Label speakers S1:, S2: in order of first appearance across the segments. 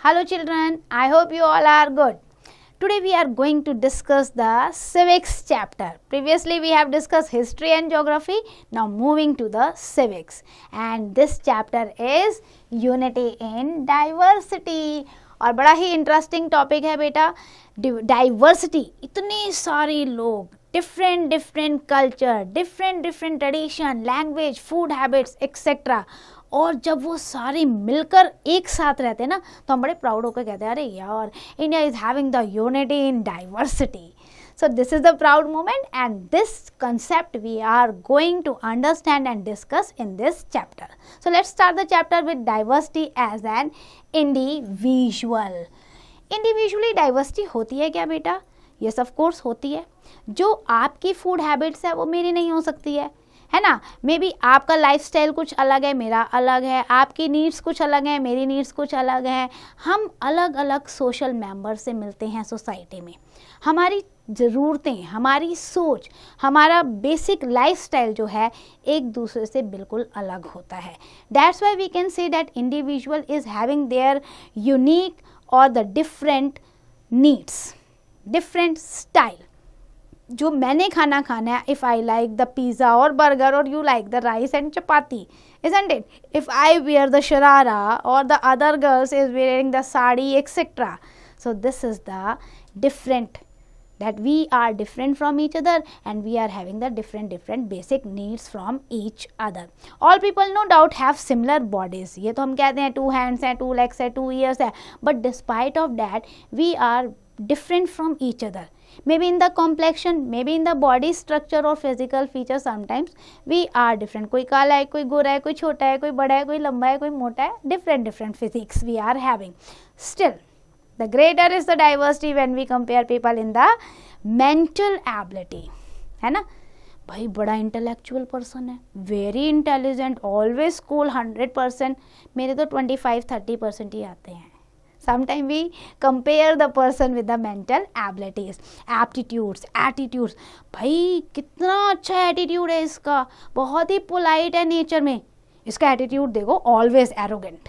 S1: Hello children, I hope you all are good. Today we are going to discuss the civics chapter. Previously we have discussed history and geography. Now moving to the civics. And this chapter is unity in diversity. और बड़ा ही interesting topic है बेटा, diversity. इतने सारे लोग, different different culture, different different tradition, language, food habits etcetera. और जब वो सारे मिलकर एक साथ रहते हैं ना, तो हम बड़े प्राउड होकर कहते हैं अरे यार, India is having the unity in diversity. So this is the proud moment, and this concept we are going to understand and discuss in this chapter. So let's start the chapter with diversity as an individual. Individually diversity होती है क्या बेटा? Yes of course होती है. जो आपकी food habits है वो मेरी नहीं हो सकती है ना. मे बी आपका लाइफस्टाइल कुछ अलग है, मेरा अलग है, आपकी नीड्स कुछ अलग है, मेरी नीड्स कुछ अलग है. हम अलग अलग सोशल मेंबर से मिलते हैं सोसाइटी में. हमारी ज़रूरतें, हमारी सोच, हमारा बेसिक लाइफस्टाइल जो है एक दूसरे से बिल्कुल अलग होता है. That's why we can say that individual is having their unique और the different needs, different style. जो मैंने खाना खाना है, if I like the pizza और बर्गर और you like the rice and chapati, isn't it? If I wear the sharara or the other girls is wearing the sari etc. So this is the different, that we are different from each other and we are having the different basic needs from each other. All people no doubt have similar bodies. ये तो हम कहते हैं 2 hands हैं, 2 legs है, 2 ears है, but despite of that we are different from each other. Maybe in the complexion, maybe in the body structure or physical features sometimes we are different. कोई काला है, कोई गोरा है, कोई छोटा है, कोई बड़ा है, कोई लंबा है, कोई मोटा है. different physiques we are having. Still the greater is the diversity when we compare people in the mental ability, है ना. भाई बड़ा इंटेलेक्चुअल पर्सन है, वेरी इंटेलिजेंट, ऑलवेज स्कूल 100%. मेरे तो 25-30% ही आते हैं. Sometimes we compare the person with the mental abilities, aptitudes, attitudes. भाई कितना अच्छा एटीट्यूड है इसका, बहुत ही पोलाइट है नेचर में. इसका एटीट्यूड देखो, always arrogant.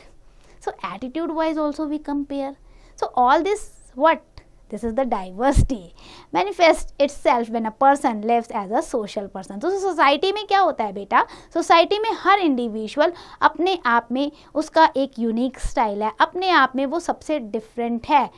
S1: So attitude wise also we compare. So all this what? This is the diversity manifest itself when a person lives as a social person. तो सोसाइटी में क्या होता है बेटा, सोसाइटी में हर इंडिविजुअल अपने आप में उसका एक यूनिक स्टाइल है, अपने आप में वो सबसे डिफरेंट है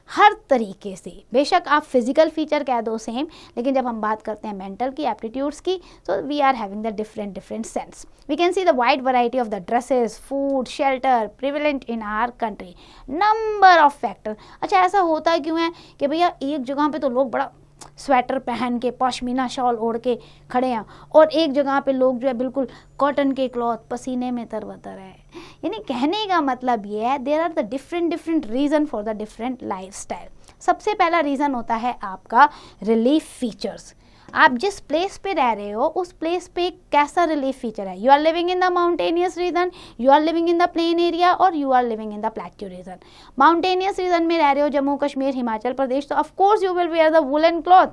S1: हर तरीके से. बेशक आप फिजिकल फीचर कह दो सेम, लेकिन जब हम बात करते हैं मेंटल की, एप्टीट्यूड्स की, तो we are having the different sense. We can see the wide variety of the dresses, food, shelter prevalent in our country. Number of factor. अच्छा ऐसा होता क्यों है कि भैया एक जगह पे तो लोग बड़ा स्वेटर पहन के, पश्मीना शॉल ओढ़ के खड़े हैं, और एक जगह पे लोग जो है बिल्कुल कॉटन के क्लॉथ, पसीने में तरबतर है. यानी कहने का मतलब ये है, there are the different reason for the different lifestyle. सबसे पहला रीज़न होता है आपका रिलीफ फीचर्स. आप जिस प्लेस पे रह रहे हो उस प्लेस पे कैसा रिलीफ फीचर है. You are living in the mountainous region, you are living in the plain area, और you are living in the plateau region. Mountainous region में रह रहे हो, जम्मू कश्मीर, हिमाचल प्रदेश, तो of course you will wear the woollen cloth.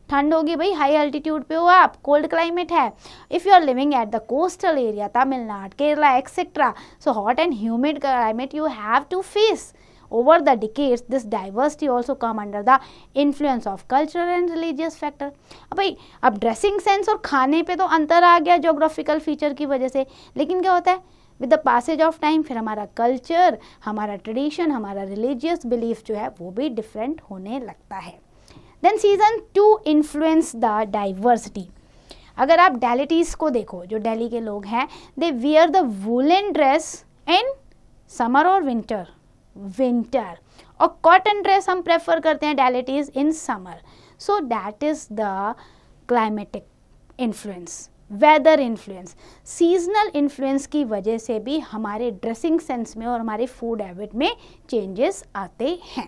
S1: ठंड होगी भाई, हाई एल्टीट्यूड पे हो आप, कोल्ड क्लाइमेट है. If you are living at the coastal area, Tamil Nadu, Kerala etcetera, so hot and humid climate you have to face. Over the decades, this diversity also come under the influence of cultural and religious factor. भाई अब dressing sense और खाने पे तो अंतर आ गया geographical feature की वजह से, लेकिन क्या होता है with the passage of time फिर हमारा कल्चर, हमारा ट्रेडिशन, हमारा रिलीजियस बिलीफ जो है वो भी डिफरेंट होने लगता है. Then season 2 influence the diversity. अगर आप डेलिटीज़ को देखो, जो दिल्ली के लोग हैं, they wear the woollen dress in summer और विंटर, और कॉटन ड्रेस हम प्रेफर करते हैं Delhiites in summer. So that is the climatic influence, weather influence, seasonal influence की वजह से भी हमारे ड्रेसिंग सेंस में और हमारे फूड हैबिट में चेंजेस आते हैं.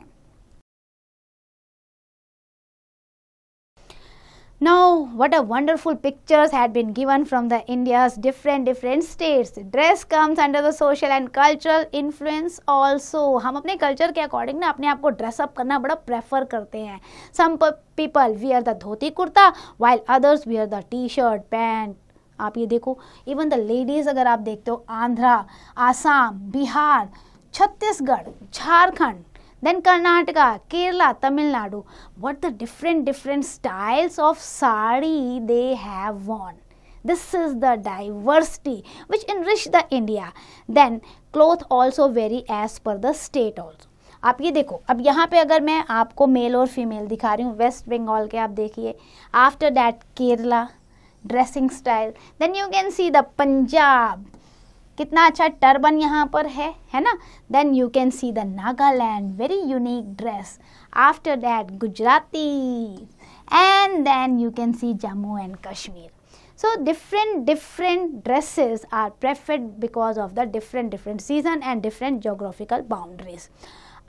S1: Now, what a wonderful pictures had been given from the India's different states. Dress comes under the social and cultural influence also. हम अपने culture के according ना अपने आप को dress up करना बड़ा prefer करते हैं. Some people wear the dhoti kurta while others wear the t-shirt, pant. आप ये देखो, even the ladies अगर आप देखते हो, Andhra, Assam, Bihar, Chhattisgarh, Jharkhand, then Karnataka, Kerala, Tamil Nadu. What the different styles of sari they have worn. This is the diversity which enrich the India. Then cloth also vary as per the state also. आप ये देखो, अब यहाँ पे अगर मैं आपको mail और फीमेल दिखा रही हूँ वेस्ट बंगाल के, आप देखिए. After that Kerala dressing style, then you can see the Punjab, कितना अच्छा टर्बन यहाँ पर है ना. Then you can see the Nagaland, very unique dress. After that Gujarati, and then you can see Jammu and Kashmir. So different dresses are preferred because of the different season and different geographical boundaries.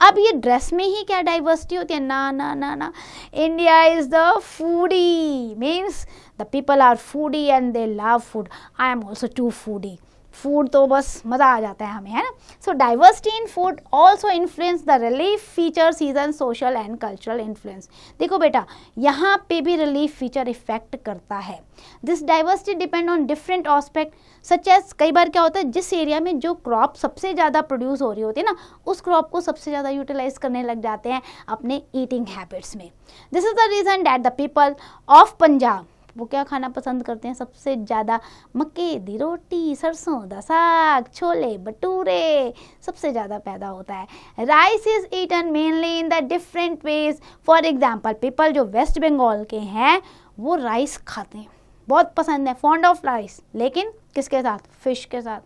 S1: अब ये dress में ही क्या diversity होती है? ना. India is the foodie, means the people are foodie and they love food. I am also too foodie. Food तो बस मज़ा आ जाता है हमें, है ना. So diversity in food also influence the relief feature, season, social and cultural influence. देखो बेटा, यहाँ पे भी रिलीफ फीचर इफेक्ट करता है. This diversity depend on different aspect such as, कई बार क्या होता है, जिस एरिया में जो क्रॉप सबसे ज़्यादा प्रोड्यूस हो रही होती है ना, उस क्रॉप को सबसे ज़्यादा यूटिलाइज करने लग जाते हैं अपने ईटिंग हैबिट्स में. This is the reason that the people of Punjab, वो क्या खाना पसंद करते हैं सबसे ज़्यादा? मक्के दी रोटी, सरसों दा साग, छोले भटूरे सबसे ज़्यादा पैदा होता है. Rice is eaten mainly in the different ways. For example, people जो वेस्ट बंगाल के हैं वो राइस खाते हैं, बहुत पसंद है, फॉन्ड ऑफ राइस. लेकिन किसके साथ? फिश के साथ.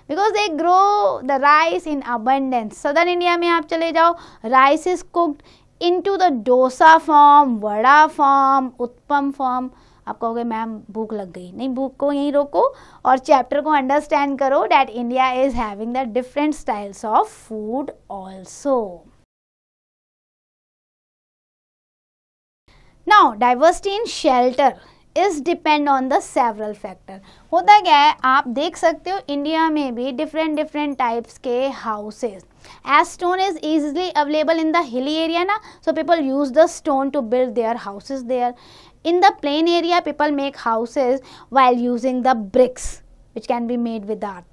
S1: Because they grow the rice in abundance. Southern India में आप चले जाओ, rice is cooked into the dosa form, vada form, uttapam form. आप कहोगे मैम भूख लग गई. नहीं, भूख को यहीं रोको और चैप्टर को अंडरस्टैंड करो that India is having the different styles of food also. Now diversity in shelter is depend on the several factor. होता क्या है, आप देख सकते हो इंडिया में भी डिफरेंट टाइप्स के houses. As stone is easily available in the hilly area na, so people use the stone to build their houses there. In the plain area, people make houses while using the bricks, which can be made with art.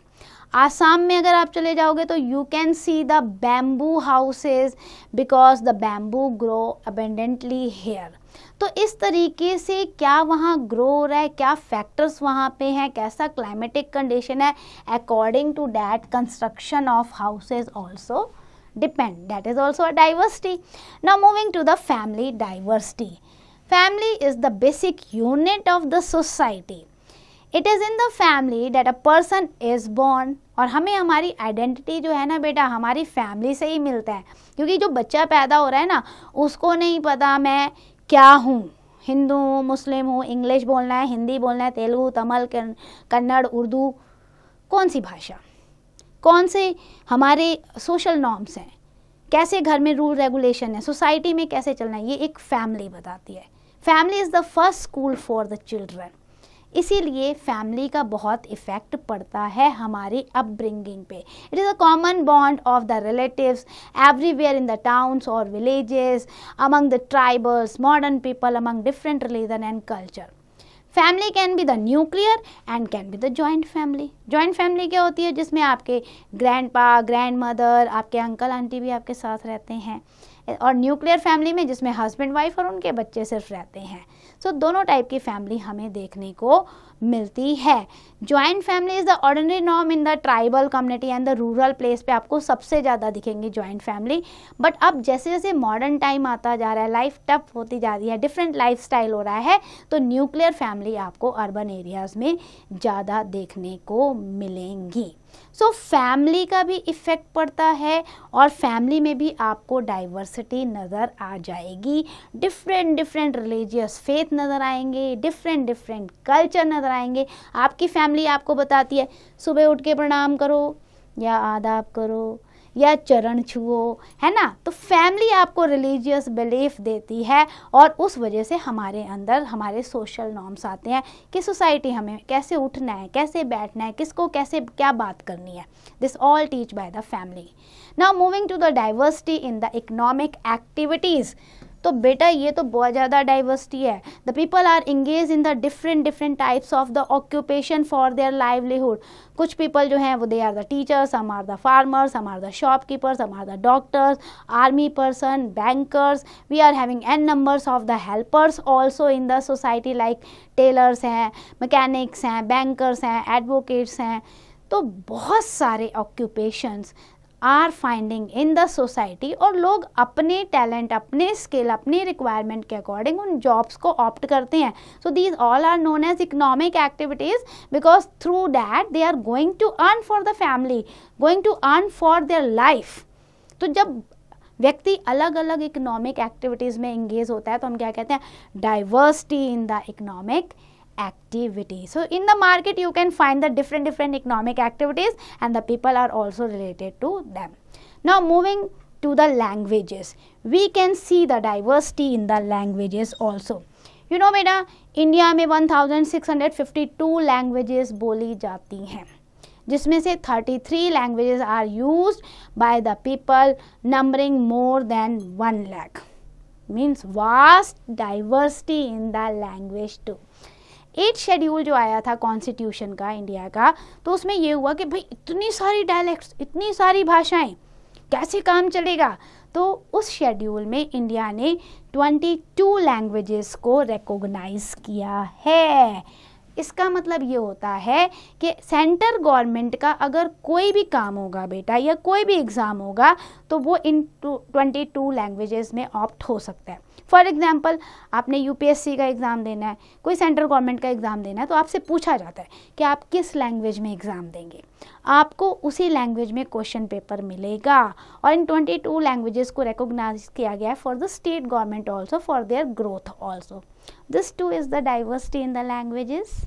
S1: Assam में अगर आप चले जाओगे तो you can see the bamboo houses because the bamboo grow abundantly here. तो इस तरीके से क्या वहाँ ग्रो हो रहा है, क्या फैक्टर्स वहाँ पे हैं, कैसा क्लाइमेटिक कंडीशन है, according to that construction of houses also depend. That is also a diversity. Now moving to the family diversity. Family is the basic unit of the society. It is in the family that a person is born. और हमें हमारी identity जो है ना बेटा, हमारी family से ही मिलता है. क्योंकि जो बच्चा पैदा हो रहा है ना, उसको नहीं पता मैं क्या हूँ, हिंदू हूँ, मुस्लिम हूँ, इंग्लिश बोलना है, हिंदी बोलना है, तेलुगु, तमिल, कन्नड़, उर्दू, कौन सी भाषा, कौन से हमारे सोशल नॉर्म्स हैं, कैसे घर में रूल रेगुलेशन है, सोसाइटी में कैसे चलना है, ये एक फैमिली बताती है. Family is the first school for the children. इसीलिए फैमिली का बहुत इफ़ेक्ट पड़ता है हमारी अपब्रिंगिंग पे. It is a common bond of the relatives everywhere in the towns और villages, among the tribals, modern people, among different religion and culture. Family can be the nuclear and can be the joint family. Joint family क्या होती है? जिसमें आपके grandpa, grand mother, आपके uncle aunty भी आपके साथ रहते हैं. और न्यूक्लियर फैमिली में जिसमें हस्बैंड वाइफ और उनके बच्चे सिर्फ रहते हैं. सो दोनों टाइप की फैमिली हमें देखने को मिलती है. Joint family is the ordinary norm in the tribal community and the rural place पे आपको सबसे ज़्यादा दिखेंगे जॉइंट फैमिली. बट अब जैसे जैसे मॉडर्न टाइम आता जा रहा है, लाइफ टफ होती जा रही है, डिफरेंट लाइफ स्टाइल हो रहा है, तो न्यूक्लियर फैमिली आपको अर्बन एरियाज़ में ज़्यादा देखने को मिलेंगी. सो फैमिली का भी इफ़ेक्ट पड़ता है और फैमिली में भी आपको डाइवर्सिटी नज़र आ जाएगी. डिफरेंट रिलीजियस फेथ नज़र आएंगे, डिफरेंट कल्चर नज़र आएंगे. आपकी फैमिली आपको बताती है सुबह उठ के प्रणाम करो या आदाब करो या चरण छुओ, है ना. तो फैमिली आपको रिलीजियस बिलीफ देती है और उस वजह से हमारे अंदर हमारे सोशल नॉर्म्स आते हैं कि सोसाइटी हमें कैसे उठना है, कैसे बैठना है, किसको कैसे क्या बात करनी है. This all teach by the family. Now moving to the diversity in the economic activities. तो बेटा ये तो बहुत ज़्यादा डाइवर्सिटी है. The people are engage in the different types of the occupation for their livelihood. कुछ पीपल जो हैं वो they are the teachers, some are the farmers, some are the shopkeepers, some are the doctors, army person, bankers. We are having n numbers of the helpers also in the society, like tailors हैं, mechanics हैं, bankers हैं, advocates हैं. तो बहुत सारे occupations are finding in the society, और लोग अपने टैलेंट, अपने स्किल, अपने रिक्वायरमेंट के अकॉर्डिंग उन जॉब्स को ऑप्ट करते हैं. So these all are known as economic activities, because through that they are going to earn for the family, going to earn for their life. तो जब व्यक्ति अलग अलग इकोनॉमिक एक्टिविटीज़ में इंगेज होता है तो हम क्या कहते हैं, diversity in the economic activity. So in the market you can find the different economic activities and the people are also related to them. Now moving to the languages, we can see the diversity in the languages also. You know बेटा, India में 1652 languages बोली जाती हैं, जिसमें से 33 languages are used by the people numbering more than 1 lakh. Means vast diversity in the language too. 8 schedule जो आया था कॉन्स्टिट्यूशन का इंडिया का, तो उसमें ये हुआ कि भाई इतनी सारी डायलेक्ट्स, इतनी सारी भाषाएं, कैसे काम चलेगा. तो उस शेड्यूल में इंडिया ने 22 लैंग्वेजेस को रिकॉग्नाइज किया है. इसका मतलब ये होता है कि सेंट्रल गवर्नमेंट का अगर कोई भी काम होगा बेटा, या कोई भी एग्ज़ाम होगा, तो वो इन 22 लैंग्वेजेस में ऑप्ट हो सकता है. फॉर एग्जांपल, आपने यूपीएससी का एग्ज़ाम देना है, कोई सेंट्रल गवर्नमेंट का एग्ज़ाम देना है, तो आपसे पूछा जाता है कि आप किस लैंग्वेज में एग्ज़ाम देंगे. आपको उसी लैंग्वेज में क्वेश्चन पेपर मिलेगा, और इन 22 लैंग्वेजेस को रिकॉग्नाइज किया गया है for the state government also, for their growth also. This two is the diversity in the languages.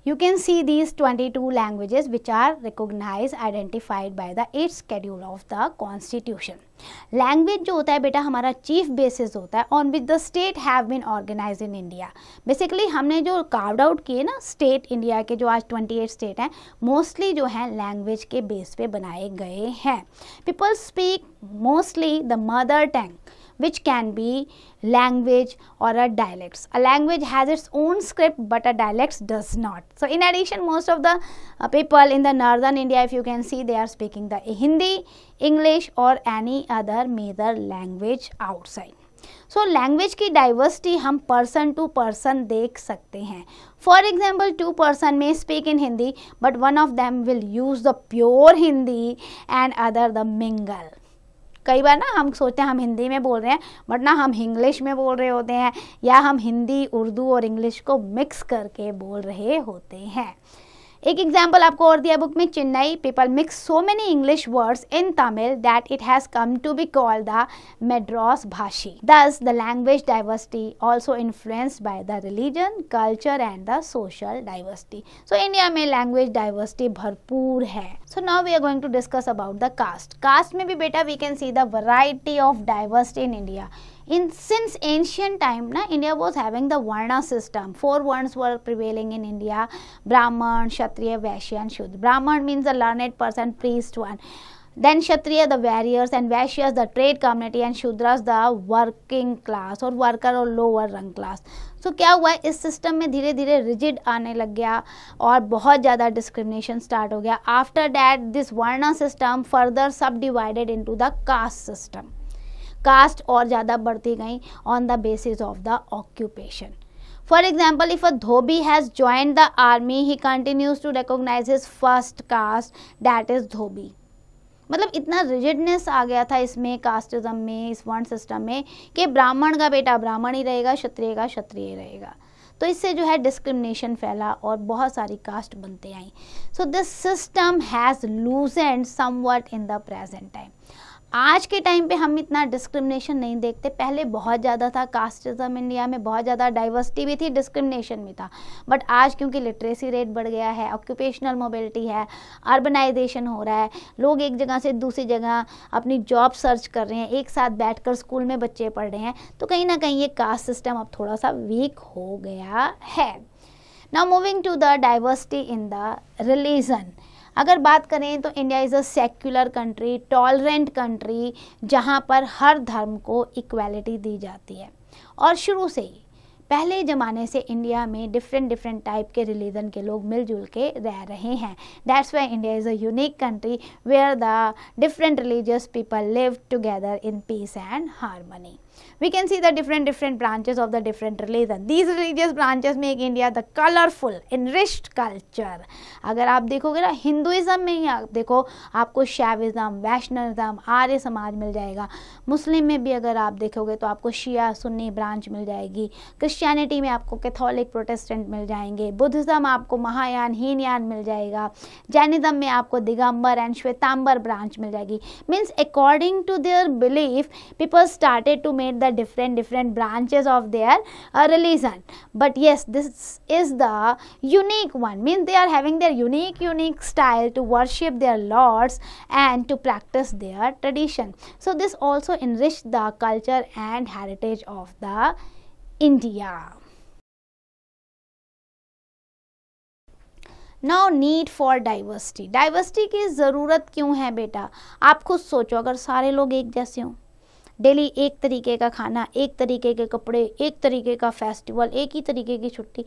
S1: You can see these 22 languages which are recognized, identified by the 8th schedule of the constitution. Language जो होता है बेटा हमारा chief basis होता है on which the state have been organized in India. Basically हमने जो carved out किए ना state India के, जो आज 28 state हैं, mostly जो हैं language के base पे बनाए गए हैं. People speak mostly the mother tongue, which can be language or a dialects. A language has its own script but a dialects does not. So in addition, most of the people in the northern India, if you can see, they are speaking the Hindi, English or any other major language outside. So language की diversity हम person to person देख सकते हैं. For example, 2 person may speak in Hindi but one of them will use the pure Hindi and other the mingle. कई बार ना हम सोचते हैं हम हिंदी में बोल रहे हैं, बट ना हम इंग्लिश में बोल रहे होते हैं, या हम हिंदी, उर्दू और इंग्लिश को मिक्स करके बोल रहे होते हैं. एक एग्जाम्पल आपको और दिया बुक में, Chennai people mix so many English words in Tamil that it has come to be called the Madras भाषी. Thus the language diversity also influenced by the religion, culture and the social diversity. So India में language diversity भरपूर है. So now we are going to discuss about the caste. Caste में भी बेटा we can see the variety of diversity in India. Since ancient time na, India was having the Varna system. 4 Varnas were prevailing in India: Brahman, Kshatriya, Vaishya and Shudra. Brahman means the learned person, priest one. Then Kshatriya the warriors, and Vaishyas the trade community, and Shudras the working class or worker और lower rung class. So क्या हुआ, इस system में धीरे धीरे rigid आने लग गया और बहुत ज़्यादा डिस्क्रिमिनेशन स्टार्ट हो गया. After that this varna system further subdivided into the caste system. Caste और ज़्यादा बढ़ती गई on the basis of the occupation. For example, if a dhobi has joined the army, he continues to recognise his first caste, that is dhobi. मतलब इतना rigidness आ गया था इसमें, casteism में, इस वर्ण सिस्टम में, कि ब्राह्मण का बेटा ब्राह्मण ही रहेगा, क्षत्रिय का क्षत्रिय रहेगा. तो इससे जो है डिस्क्रिमिनेशन फैला और बहुत सारी कास्ट बनते आई. So this system has loosened somewhat in the present time. आज के टाइम पे हम इतना डिस्क्रिमिनेशन नहीं देखते, पहले बहुत ज़्यादा था कास्टिज्म इंडिया में, बहुत ज़्यादा डाइवर्सिटी भी थी, डिस्क्रिमिनेशन भी था. बट आज क्योंकि लिटरेसी रेट बढ़ गया है, ऑक्यूपेशनल मोबिलिटी है, अर्बनाइजेशन हो रहा है, लोग एक जगह से दूसरी जगह अपनी जॉब सर्च कर रहे हैं, एक साथ बैठकर स्कूल में बच्चे पढ़ रहे हैं, तो कहीं ना कहीं ये कास्ट सिस्टम अब थोड़ा सा वीक हो गया है. Now moving to the diversity in the religion. अगर बात करें तो India is a secular country, tolerant country, जहाँ पर हर धर्म को इक्वालिटी दी जाती है। और शुरू से ही पहले ज़माने से इंडिया में डिफरेंट टाइप के रिलीजन के लोग मिलजुल के रह रहे हैं। That's why India is a unique country where the different religious people live together in peace and harmony. We can see the different branches of the different religion. These religious branches make India the colorful, enriched culture. अगर आप देखोगे ना Hinduism में ही आप देखो, आपको Shaivism, Vaishnavism, Arya Samaj मिल जाएगा। मुस्लिम में भी अगर आप देखोगे तो आपको शिया सुन्नी ब्रांच मिल जाएगी। क्रिश्चियनिटी में आपको कैथोलिक प्रोटेस्टेंट मिल जाएंगे। बुद्धिज्म आपको महायान हीनयान मिल जाएगा। जैनिज्म में आपको दिगंबर एंड श्वेतांबर ब्रांच मिल जाएगी। Means according to their belief people started to make the different branches of their religion. But yes, this is the unique one, means they are having their unique style to worship their lords and to practice their tradition. So this also enriched the culture and heritage of the India. Now need for diversity. Diversity की ज़रूरत क्यों है बेटा? आप खुद सोचो, अगर सारे लोग एक जैसे हों, डेली एक तरीके का खाना, एक तरीके के कपड़े, एक तरीके का फेस्टिवल, एक ही तरीके की छुट्टी,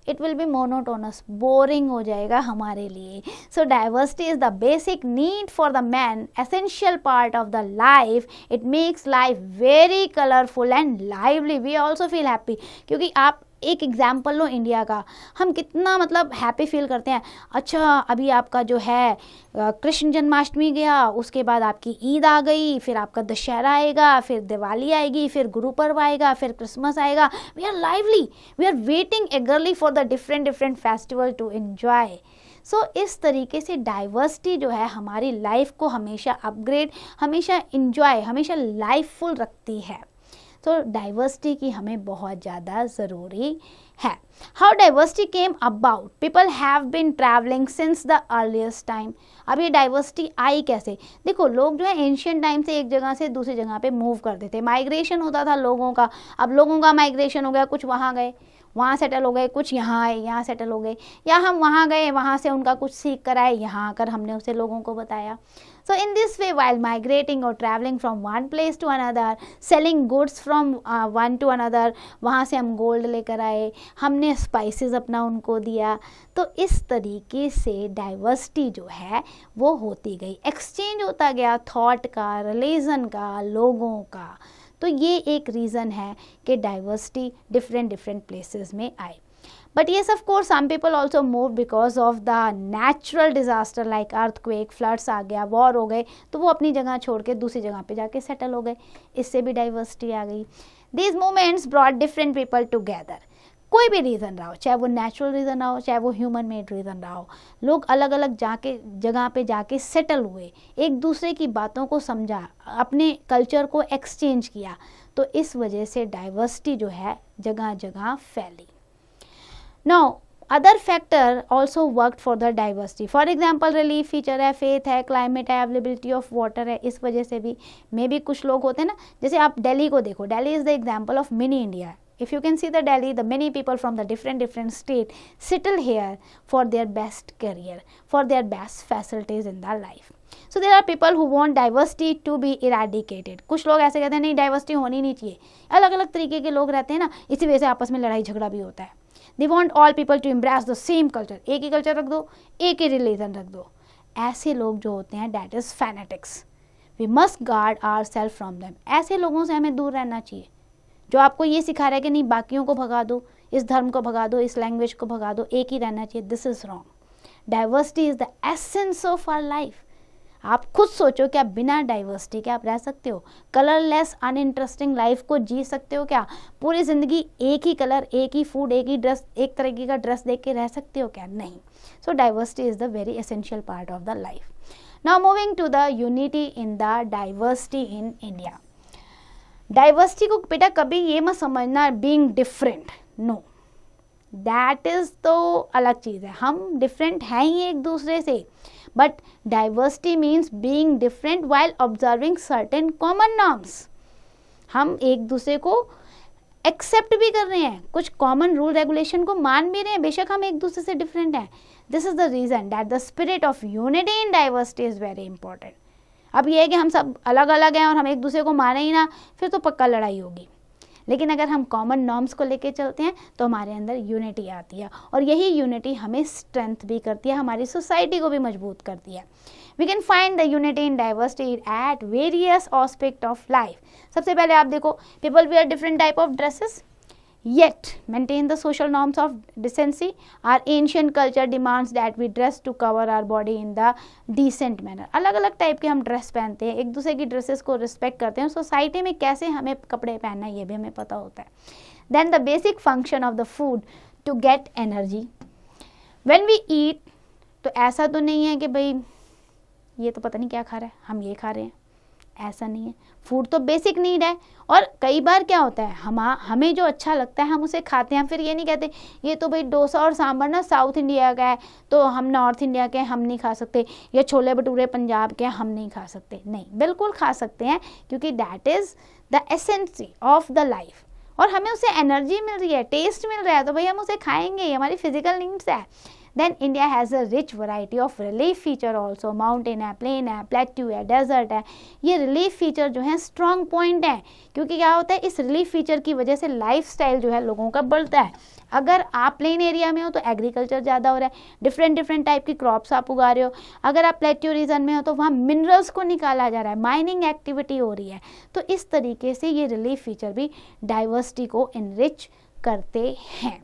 S1: it will be monotonous, boring हो जाएगा हमारे लिए। So diversity is the basic need for the man, essential part of the life. It makes life very colourful and lively. We also feel happy, क्योंकि आप एक एग्जाम्पल लो India का, हम कितना मतलब हैप्पी फील करते हैं। अच्छा, अभी आपका जो है कृष्ण जन्माष्टमी गया, उसके बाद आपकी ईद आ गई, फिर आपका दशहरा आएगा, फिर दिवाली आएगी, फिर गुरु पर्व आएगा, फिर क्रिसमस आएगा। We are lively, we are waiting eagerly for the different festival to enjoy. So इस तरीके से डाइवर्सिटी जो है हमारी लाइफ को हमेशा अपग्रेड, हमेशा इंजॉय, हमेशा लाइफफुल रखती है। तो डाइवर्सिटी की हमें बहुत ज़्यादा ज़रूरी है। How diversity came about? People have been travelling since the earliest time. अब ये डाइवर्सिटी आई कैसे? देखो, लोग जो है एंशियंट टाइम से एक जगह से दूसरी जगह पे मूव करते थे, माइग्रेशन होता था लोगों का। अब लोगों का माइग्रेशन हो गया, कुछ वहाँ गए, वहाँ सेटल हो गए, कुछ यहाँ आए, यहाँ सेटल हो गए, या हम वहाँ गए, वहाँ से उनका कुछ सीख कर आए, यहाँ आकर हमने उसे लोगों को बताया। So in this way, while migrating or traveling from one place to another, selling goods from one to another, वहाँ से हम गोल्ड लेकर आए, हमने स्पाइसेस अपना उनको दिया। तो इस तरीके से डाइवर्सिटी जो है वो होती गई, एक्सचेंज होता गया थॉट का, रिलीजन का, लोगों का। तो ये एक रीज़न है कि डाइवर्सिटी डिफरेंट प्लेसेस में आई। But yes, of course, some people also move because of the natural disaster like earthquake, floods आ गया, war हो गए, तो वो अपनी जगह छोड़ के दूसरी जगह पे जाके सेटल हो गए, इससे भी डाइवर्सिटी आ गई। These movements brought different people together. कोई भी रीज़न रहा हो, चाहे वो नेचुरल रीज़न रहा हो, चाहे वो ह्यूमन मेड रीज़न रहा हो, लोग अलग अलग जाके जगह पे जाके सेटल हुए, एक दूसरे की बातों को समझा, अपने कल्चर को एक्सचेंज किया। तो इस वजह से डाइवर्सिटी जो है जगह जगह फैली। Now, other factor also worked for the diversity. For example, relief feature है, faith है, climate है, availability of water है। इस वजह से भी मे भी कुछ लोग होते हैं ना, जैसे आप दिल्ली को देखो, Delhi is the example of mini India. If you can see the Delhi, the many people from the different state settle here for their best career, for their best facilities in their life. So there are people who want diversity to be eradicated. कुछ लोग ऐसे कहते हैं नहीं diversity होनी नहीं चाहिए, अलग अलग तरीके के लोग रहते हैं ना, इसी वजह से आपस में लड़ाई झगड़ा भी होता है। They want all people to embrace the same culture. एक ही कल्चर रख दो, एक ही रिलीजन रख दो। ऐसे लोग जो होते हैं that is fanatics. We must guard ourselves from them. ऐसे लोगों से हमें दूर रहना चाहिए, जो आपको ये सिखा रहा है कि नहीं बाकियों को भगा दो, इस धर्म को भगा दो, इस लैंग्वेज को भगा दो, एक ही रहना चाहिए। This is wrong. Diversity is the essence of our life. आप खुद सोचो, क्या बिना डाइवर्सिटी के आप रह सकते हो? कलरलेस अनइंटरेस्टिंग लाइफ को जी सकते हो क्या? पूरी ज़िंदगी एक ही कलर, एक ही फूड, एक ही ड्रेस, एक तरीके का ड्रेस देख के रह सकते हो क्या? नहीं। So diversity is the very essential part of the life. Now moving to the unity in the diversity in India. Diversity को बेटा कभी ये मत समझना being different, no, that is तो अलग चीज़ है। हम डिफरेंट हैं ही एक दूसरे से, but diversity means being different while observing certain common norms. हम एक दूसरे को एक्सेप्ट भी कर रहे हैं, कुछ कॉमन रूल रेगुलेशन को मान भी रहे हैं, बेशक हम एक दूसरे से डिफरेंट हैं. This is the reason that the spirit of unity in diversity is very important. अब ये है कि हम सब अलग अलग हैं और हम एक दूसरे को माने ही ना, फिर तो पक्का लड़ाई होगी. लेकिन अगर हम कॉमन नॉर्म्स को लेके चलते हैं तो हमारे अंदर यूनिटी आती है, और यही यूनिटी हमें स्ट्रेंथ भी करती है, हमारी सोसाइटी को भी मजबूत करती है. We can find the unity in diversity at various aspect of life. सबसे पहले आप देखो, people wear different type of dresses yet maintain the social norms of decency. Our ancient culture demands that we dress to cover our body in the decent manner. अलग अलग type के हम dress पहनते हैं, एक दूसरे की ड्रेसेस को रिस्पेक्ट करते हैं, सोसाइटी में कैसे हमें कपड़े पहनना है ये भी हमें पता होता है. Then the basic function of the food to get energy. When we eat, तो ऐसा तो नहीं है कि भाई ये तो पता नहीं क्या खा रहा है, हम ये खा रहे हैं, ऐसा नहीं है. फूड तो बेसिक नीड है, और कई बार क्या होता है, हमें जो अच्छा लगता है हम उसे खाते हैं. फिर ये नहीं कहते ये तो भाई डोसा और सांभर ना साउथ इंडिया का है तो हम नॉर्थ इंडिया के हम नहीं खा सकते, या छोले भटूरे पंजाब के हम नहीं खा सकते. नहीं, बिल्कुल खा सकते हैं, क्योंकि that is the essence of the life, और हमें उसे एनर्जी मिल रही है, टेस्ट मिल रहा है, तो भाई हम उसे खाएंगे, ये हमारी फिजिकल नीड्स है. Then India has a rich variety of relief feature also. Mountain है, plain है, plateau है, desert है. ये relief feature जो है strong point है, क्योंकि क्या होता है, इस relief feature की वजह से lifestyle जो है लोगों का बढ़ता है. अगर आप प्लेन एरिया में हो तो एग्रीकल्चर ज़्यादा हो रहा है, डिफरेंट टाइप की क्रॉप्स आप उगा रहे हो. अगर आप प्लेट्यू रीजन में हो तो वहाँ मिनरल्स को निकाला जा रहा है, माइनिंग एक्टिविटी हो रही है. तो इस तरीके से ये रिलीफ फीचर भी डाइवर्सिटी को इनरिच करते हैं.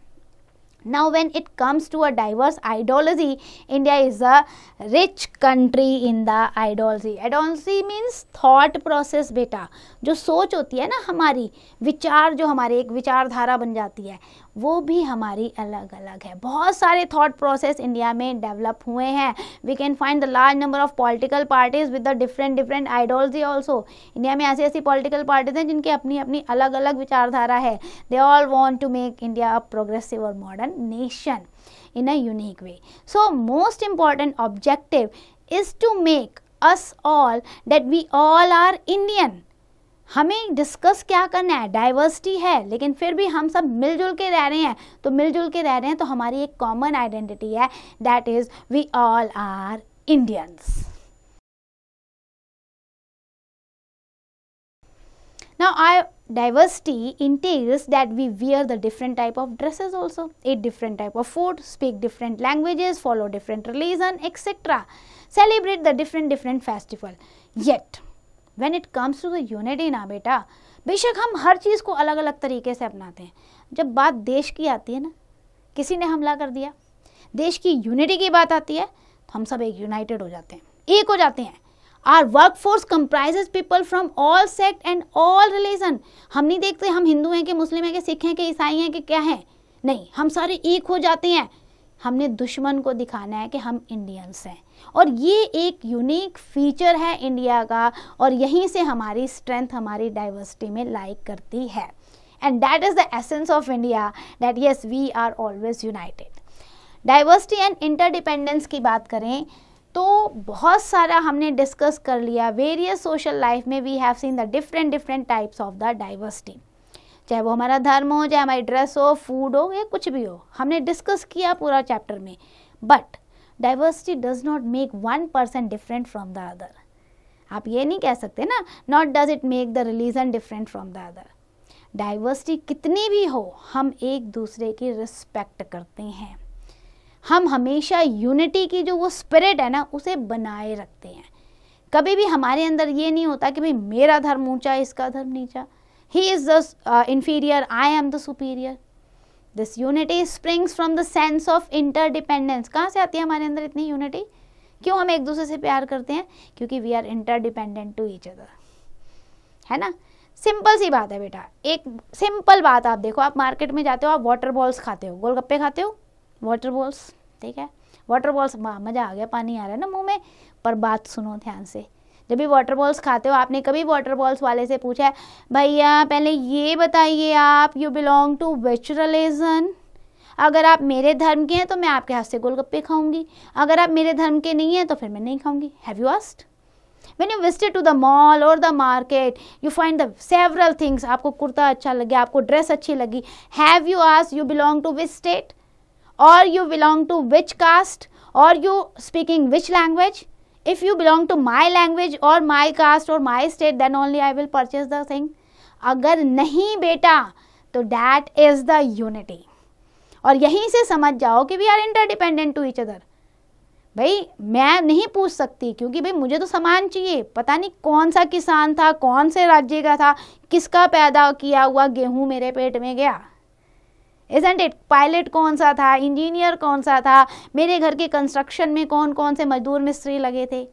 S1: Now when it comes to a diverse ideology, India is a rich country in the ideology. Ideology means thought process बेटा, जो सोच होती है ना हमारी, विचार जो हमारे एक विचारधारा बन जाती है, वो भी हमारी अलग अलग है. बहुत सारे थॉट प्रोसेस इंडिया में डेवलप हुए हैं. We can find the large number of political parties with the different ideology also. India में ऐसी ऐसी पॉलिटिकल पार्टीज हैं जिनकी अपनी अपनी अलग अलग विचारधारा है. They all want to make India a progressive और modern nation in a unique way. So most important objective is to make us all that we all are Indian. हमें डिस्कस क्या करना है, डाइवर्सिटी है, लेकिन फिर भी हम सब मिलजुल के रह रहे हैं. तो मिलजुल के रह रहे हैं तो हमारी एक कॉमन आइडेंटिटी है, that is we all are Indians. Now our diversity entails that we wear the different type of dresses also, eat different type of food, speak different languages, follow different religion, etc. Celebrate the different festival. Yet when it comes to the unity ना बेटा, बेशक हम हर चीज़ को अलग अलग तरीके से अपनाते हैं. जब बात देश की आती है ना, किसी ने हमला कर दिया, देश की यूनिटी की बात आती है तो हम सब एक यूनाइटेड हो जाते हैं, एक हो जाते हैं. Our workforce comprises people from all sect and all religion. हम नहीं देखते हम हिंदू हैं कि मुस्लिम हैं कि सिख हैं कि ईसाई हैं कि क्या हैं, नहीं, हम सारे एक हो जाते हैं. हमने दुश्मन को दिखाना है कि हम इंडियंस हैं, और ये एक यूनिक फीचर है इंडिया का, और यहीं से हमारी स्ट्रेंथ हमारी डाइवर्सिटी में लाइक करती है. And that is the essence of India, that yes we are always united. Diversity and interdependence की बात करें तो बहुत सारा हमने डिस्कस कर लिया. वेरियस सोशल लाइफ में we have seen the different types of the diversity, चाहे वो हमारा धर्म हो, चाहे हमारी ड्रेस हो, फूड हो, या कुछ भी हो, हमने डिस्कस किया पूरा चैप्टर में. But diversity does not make one person different from the other. आप ये नहीं कह सकते ना, not does it make the religion different from the other. Diversity कितनी भी हो, हम एक दूसरे की रिस्पेक्ट करते हैं. हम हमेशा यूनिटी की जो वो स्पिरिट है ना, उसे बनाए रखते हैं. कभी भी हमारे अंदर ये नहीं होता कि भाई मेरा धर्म ऊंचा, इसका धर्म नीचा, he is the inferior, I am the superior. This unity springs from the sense of interdependence. कहाँ से आती है हमारे अंदर इतनी यूनिटी? क्यों हम एक दूसरे से प्यार करते हैं? क्योंकि we are interdependent to each other, है ना. सिंपल सी बात है बेटा, एक सिंपल बात. आप देखो, आप मार्केट में जाते हो, आप वाटर बॉल्स खाते हो, गोलगप्पे खाते हो, वाटर बॉल्स, ठीक है, वाटर बॉल्स, मज़ा आ गया, पानी आ रहा है ना मुंह में. पर बात सुनो ध्यान से, जब भी वाटर बॉल्स खाते हो, आपने कभी वाटर बॉल्स वाले से पूछा है, भैया पहले ये बताइए आप you belong to which religion? अगर आप मेरे धर्म के हैं तो मैं आपके हाथ से गोलगप्पे खाऊंगी, अगर आप मेरे धर्म के नहीं हैं तो फिर मैं नहीं खाऊंगी. Have you asked? When you visit to the mall or the market, you find the several things. आपको कुर्ता अच्छा लगे, आपको ड्रेस अच्छी लगी. Have you asked you belong to which state? Or you belong to which caste? Or you speaking which language? If you belong to my language or my caste or my state, then only I will purchase the thing. अगर नहीं बेटा, तो that is the unity. और यहीं से समझ जाओ कि we are interdependent to each other. भाई मैं नहीं पूछ सकती क्योंकि भाई मुझे तो सामान चाहिए. पता नहीं कौन सा किसान था, कौन से राज्य का था, किसका पैदा किया हुआ गेहूं मेरे पेट में गया. Isn't it? पायलट कौन सा था, इंजीनियर कौन सा था, मेरे घर के कंस्ट्रक्शन में कौन कौन से मजदूर मिस्त्री लगे थे.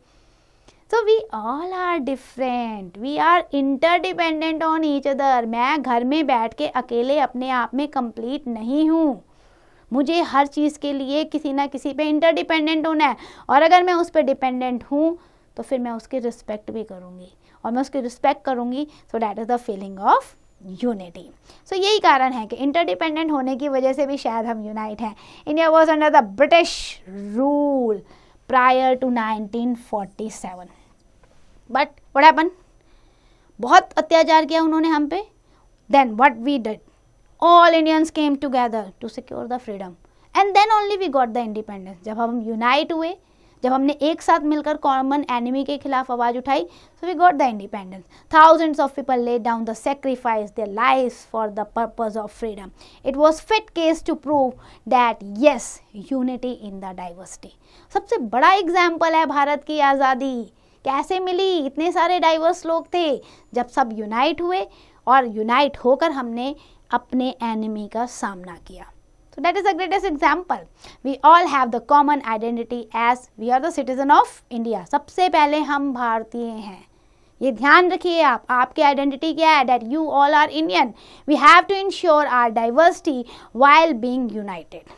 S1: So we all are different. We are interdependent on each other. मैं घर में बैठ के अकेले अपने आप में कंप्लीट नहीं हूँ. मुझे हर चीज़ के लिए किसी ना किसी पे इंटरडिपेंडेंट होना है. और अगर मैं उस पर डिपेंडेंट हूँ तो फिर मैं उसकी रिस्पेक्ट भी करूँगी. और मैं उसकी रिस्पेक्ट करूँगी. So that is the feeling of unity. सो यही कारण है कि इंटरडिपेंडेंट होने की वजह से भी शायद हम यूनाइट हैं. India was under the British rule prior to 1947. But what happen? बहुत अत्याचार किया उन्होंने हम पे. Then what we did? All Indians came together to secure the freedom and then only we got the independence. जब हम unite हुए, जब हमने एक साथ मिलकर कॉमन एनिमी के खिलाफ आवाज़ उठाई, so we got the independence. Thousands of people laid down the sacrifice their lives for the purpose of freedom. It was fit case to prove that yes, unity in the diversity. सबसे बड़ा example है भारत की आज़ादी. कैसे मिली? इतने सारे diverse लोग थे. जब सब यूनाइट हुए और यूनाइट होकर हमने अपने एनिमी का सामना किया. So that is the greatest example. We all have the common identity as we are the citizen of India. सबसे पहले हम भारतीय हैं. ये ध्यान रखिए आप. आपकी आइडेंटिटी क्या है? That you all are Indian. We have to ensure our diversity while being united.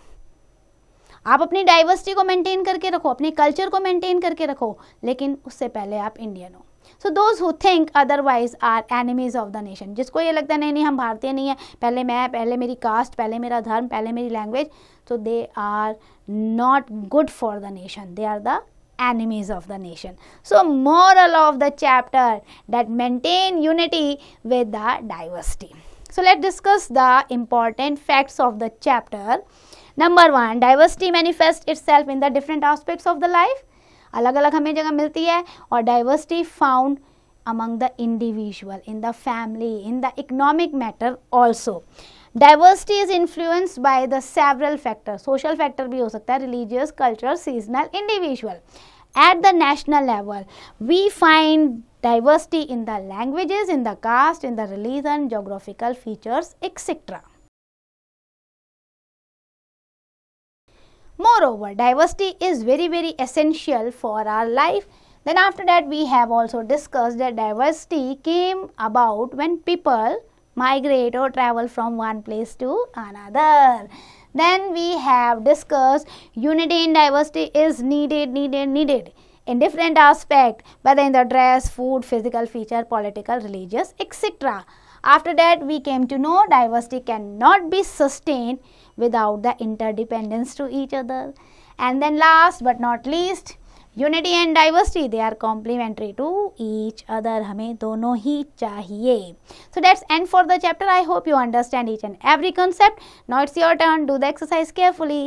S1: आप अपनी डाइवर्सिटी को मेंटेन करके रखो, अपने कल्चर को मेंटेन करके रखो, लेकिन उससे पहले आप इंडियन हो. So those who think otherwise are enemies of the nation. जिसको ये लगता है नहीं नहीं हम भारतीय नहीं है, पहले मैं, पहले मेरी कास्ट, पहले मेरा धर्म, पहले मेरी language, so they are not good for the nation. They are the enemies of the nation. So moral of the chapter, that maintain unity with the diversity. So let's discuss the important facts of the chapter. Number 1, diversity manifests itself in the different aspects of the life. अलग अलग हमें जगह मिलती है. और diversity found among the individual, in the family, in the economic matter also. Diversity is influenced by the several factor. Social factor भी हो सकता है, religious, cultural, seasonal, individual. At the national level we find diversity in the languages, in the caste, in the religion, geographical features etcetera. Moreover, diversity is very very essential for our life. Then after that we have also discussed that diversity came about when people migrate or travel from one place to another. Then we have discussed unity in diversity is needed in different aspects, whether in the dress, food, physical feature, political, religious, etc. After that we came to know diversity cannot be sustained without the interdependence to each other. And then last but not least, unity and diversity, they are complementary to each other. हमें दोनों ही चाहिए. So that's end for the chapter. I hope you understand each and every concept. Now it's your turn. Do the exercise carefully.